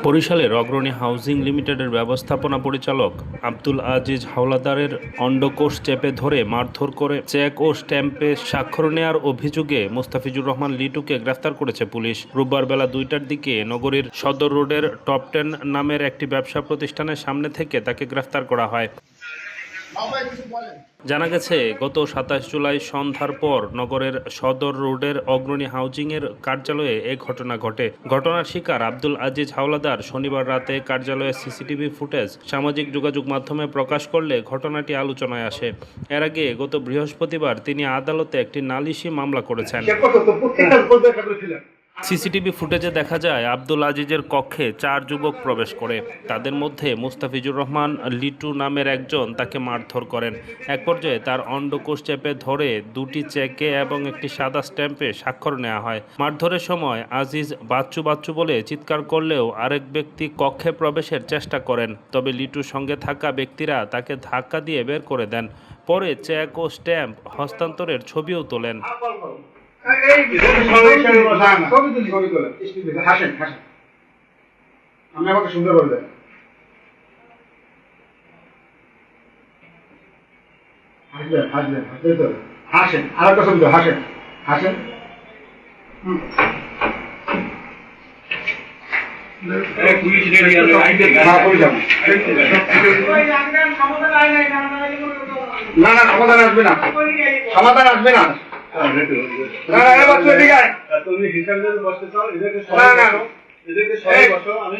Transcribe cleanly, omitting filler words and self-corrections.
বরিশালের অগ্রণী হাউজিং লিমিটেডের ব্যবস্থাপনা পরিচালক আব্দুল আজিজ হাওলাদারের অন্ডকোষ চেপে ধরে মারধর করে চেক ও স্ট্যাম্পে স্বাক্ষর নেওয়ার অভিযোগে মোস্তাফিজুর রহমান লিটুকে গ্রেফতার করেছে পুলিশ। রোববার বেলা 2টার দিকে নগরীর সদর রোডের টপ 10 নামের একটি ব্যবসা প্রতিষ্ঠানের সামনে থেকে তাকে গ্রেফতার করা হয়। জানা গেছে, গত 27 জুলাই সন্ধ্যার পর নগরের সদর রোডের অগ্রণী হাউজিংয়ের কার্যালয়ে এ ঘটনা ঘটে। ঘটনার শিকার আব্দুল আজিজ হাওলাদার শনিবার রাতে কার্যালয়ের সিসিটিভি ফুটেজ সামাজিক যোগাযোগ মাধ্যমে প্রকাশ করলে ঘটনাটি আলোচনায় আসে। এর আগে গত বৃহস্পতিবার তিনি আদালতে একটি নালিশি মামলা করেছেন। সিসিটিভি ফুটেজে দেখা যায় আব্দুল আজিজের কক্ষে 4 যুবক প্রবেশ করে। তাদের মধ্যে মোস্তাফিজুর রহমান লিটু নামের একজন তাকে মারধর করেন। এক পর্যায়ে তার অন্ডকোষ চেপে ধরে 2টি চেকে এবং একটি সাদা স্ট্যাম্পে স্বাক্ষর নেওয়া হয়। মারধরের সময় আজিজ বাচ্চু বাচ্চু বলে চিৎকার করলেও আরেক ব্যক্তি কক্ষে প্রবেশের চেষ্টা করেন, তবে লিটুর সঙ্গে থাকা ব্যক্তিরা তাকে ধাক্কা দিয়ে বের করে দেন। পরে চেক ও স্ট্যাম্প হস্তান্তরের ছবিও তোলেন। না না, সমাধান আসবে না, সমাধান আসবে না। তুমি হিসাবে বসতে চাও, এদেরকে সবাই বসো, আমি